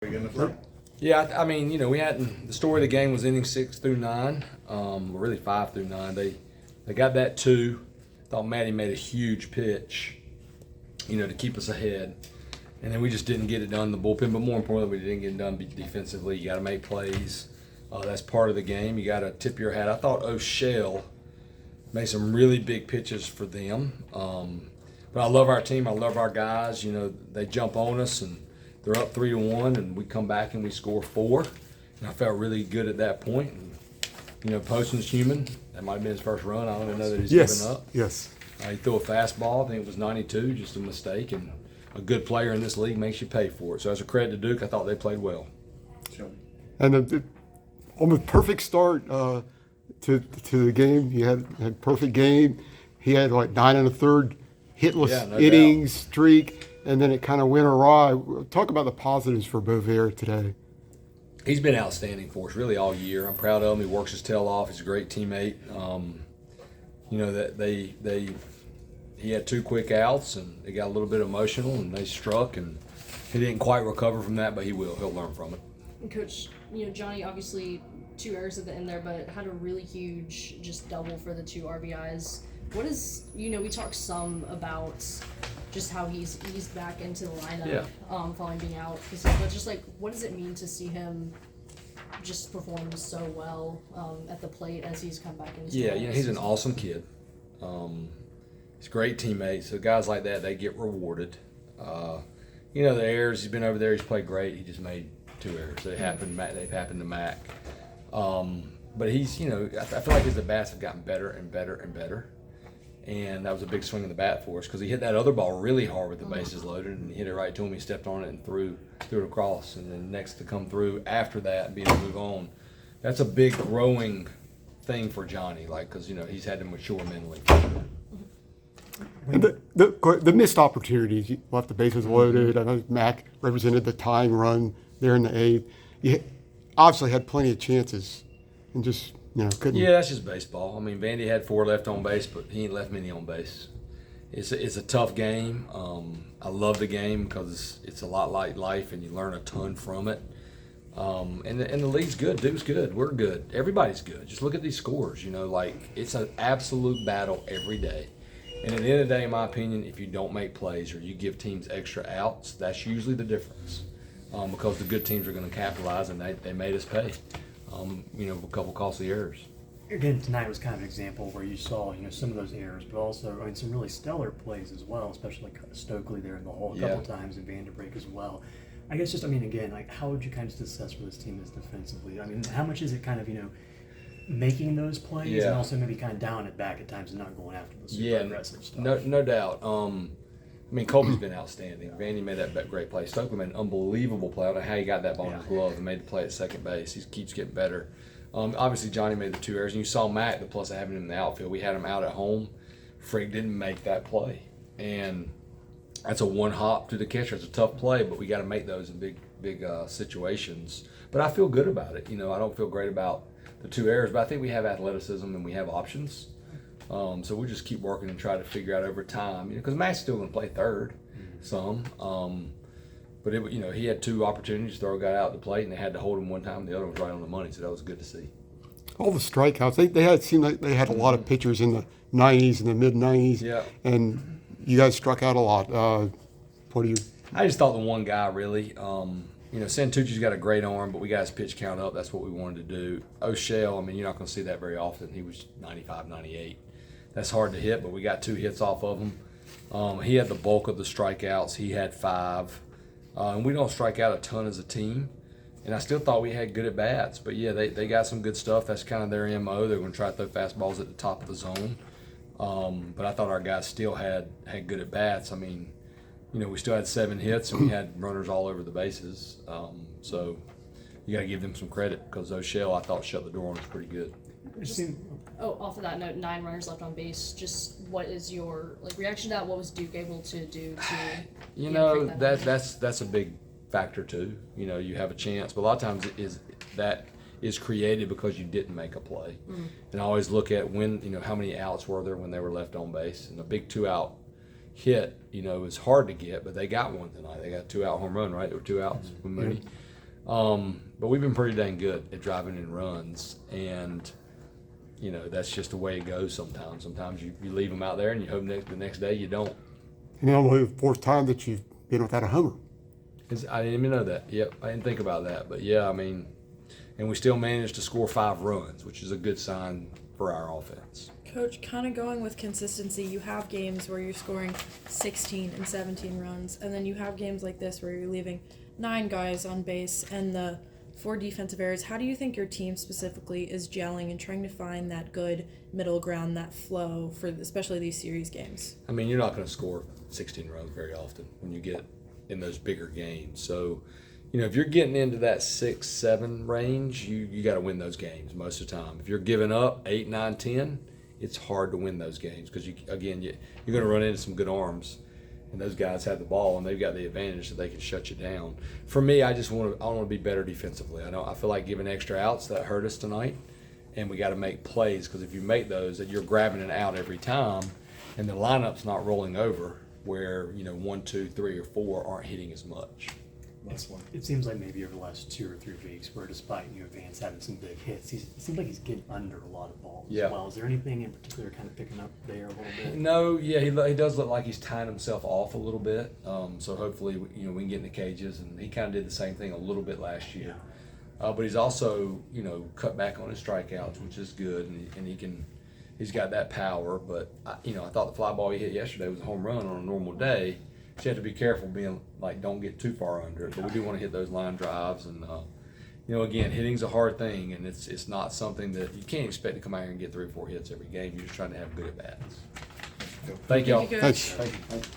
Are you gonna say? Yeah, I mean, we had the story of the game was inning 6 through 9, really 5 through 9. They got that 2. Thought Matty made a huge pitch, to keep us ahead, and then we just didn't get it done in the bullpen. But more importantly, we didn't get it done defensively. You got to make plays. That's part of the game. You got to tip your hat. I thought O'Shell made some really big pitches for them. But I love our team. I love our guys. They jump on us and they're up 3-1, and we come back and we score 4. And I felt really good at that point. And, Poston's human. That might have been his first run. I don't even know that he's given up. Yes. He threw a fastball. I think it was 92, just a mistake. And a good player in this league makes you pay for it. So as a credit to Duke, I thought they played well. And almost perfect start to the game. He had perfect game. He had like 9 1/3 hitless innings streak, and then it kind of went awry. Talk about the positives for Bovair today. He's been outstanding for us really all year. I'm proud of him. He works his tail off. He's a great teammate. That he had 2 quick outs, and it got a little bit emotional, and they struck, and he didn't quite recover from that, but he will. He'll learn from it. And Coach, Johnny obviously 2 errors at the end there, but had a really huge just double for the 2 RBIs. What is, we talked some about just how he's eased back into the lineup following being out. But just what does it mean to see him just perform so well at the plate as he's come back into he's an awesome kid. He's a great teammate. So guys like that, they get rewarded. The errors, he's been over there, he's played great. He just made 2 errors. They've happened to Mac. But he's, I feel like his at-bats have gotten better and better and better. And that was a big swing of the bat for us because he hit that other ball really hard with the bases loaded, and he hit it right to him. He stepped on it and threw it across. And then next to come through after that and be able to move on, that's a big growing thing for Johnny, because he's had to mature mentally. And the missed opportunities, you left the bases loaded. I know Mac represented the tying run there in the 8th. You obviously had plenty of chances and just couldn't. Yeah, that's just baseball. I mean, Vandy had 4 left on base, but he ain't left many on base. It's a tough game. I love the game because it's a lot like life, and you learn a ton from it. And the league's good. Duke's good. We're good. Everybody's good. Just look at these scores. It's an absolute battle every day. And at the end of the day, in my opinion, if you don't make plays or you give teams extra outs, that's usually the difference. Because the good teams are going to capitalize, and they made us pay. A couple costly errors. Again, tonight was kind of an example where you saw, some of those errors, but also, some really stellar plays as well, especially like Stokely there in the hole a couple times and Vanderbrake as well. I guess again, how would you kind of assess where this team is defensively? I mean, how much is it kind of, making those plays and also maybe kind of down it back at times and not going after the super aggressive stuff? No doubt. Colby's been outstanding. Vandy made that great play. Stokely made an unbelievable play. I don't know how he got that ball in his glove and made the play at second base. He keeps getting better. Obviously, Johnny made the 2 errors. And you saw Mac, the plus of having him in the outfield. We had him out at home. Frigg didn't make that play. And that's a one hop to the catcher. It's a tough play, but we got to make those in big situations. But I feel good about it. I don't feel great about the 2 errors, but I think we have athleticism and we have options. So we'll just keep working and try to figure out over time, because Matt's still going to play third some. But he had 2 opportunities to throw a guy out the plate, and they had to hold him one time. The other was right on the money, so that was good to see. All the strikeouts, it seemed like they had a lot of pitchers in the 90s and the mid-90s. Yeah. And you guys struck out a lot. What do you? I just thought the one guy really. Santucci's got a great arm, but we got his pitch count up. That's what we wanted to do. O'Shell, you're not going to see that very often. He was 95, 98. That's hard to hit, but we got 2 hits off of him. He had the bulk of the strikeouts. He had 5. And we don't strike out a ton as a team. And I still thought we had good at bats. But, they got some good stuff. That's kind of their MO. They're going to try to throw fastballs at the top of the zone. But I thought our guys still had good at bats. We still had 7 hits, and we had runners all over the bases. So you got to give them some credit, because O'Shell, I thought, shut the door on us pretty good. Off of that note, 9 runners left on base. Just what is your reaction to that? What was Duke able to do to? That's a big factor too. You have a chance, but a lot of times that is created because you didn't make a play. And I always look at how many outs were there when they were left on base, and a big 2-out hit, is hard to get, but they got one tonight. They got a 2-out home run, right? There were 2 outs with Mooney. But we've been pretty dang good at driving in runs, and that's just the way it goes sometimes. Sometimes you leave them out there and you hope the next day you don't. And only the fourth time that you've been without a homer. I didn't even know that. Yep, I didn't think about that. But yeah, I mean, and we still managed to score 5 runs, which is a good sign for our offense. Coach, kind of going with consistency, you have games where you're scoring 16 and 17 runs, and then you have games like this where you're leaving 9 guys on base and the 4 defensive errors. How do you think your team specifically is gelling and trying to find that good middle ground, that flow for especially these series games? I mean, you're not going to score 16 runs very often when you get in those bigger games. So, if you're getting into that 6, 7 range, you got to win those games most of the time. If you're giving up 8, 9, 10, it's hard to win those games because you're going to run into some good arms, and those guys have the ball and they've got the advantage that they can shut you down. For me, I want to be better defensively. I feel like giving extra outs that hurt us tonight, and we got to make plays because if you make those, that you're grabbing an out every time, and the lineup's not rolling over where 1, 2, 3, or 4 aren't hitting as much. It seems like maybe over the last 2 or 3 weeks, where despite Vance having some big hits, it seems like he's getting under a lot of balls as well. Is there anything in particular kind of picking up there a little bit? No, yeah, he does look like he's tying himself off a little bit. So hopefully, we can get in the cages, and he kind of did the same thing a little bit last year. But he's also, cut back on his strikeouts, which is good, and he's got that power. But I thought the fly ball he hit yesterday was a home run on a normal day. So you have to be careful being like, don't get too far under it, but we do want to hit those line drives. And again, hitting's a hard thing, and it's not something that you can't expect to come out here and get 3 or 4 hits every game. You're just trying to have good at bats. Thank y'all. Thank you, Coach. Thanks. Thank you.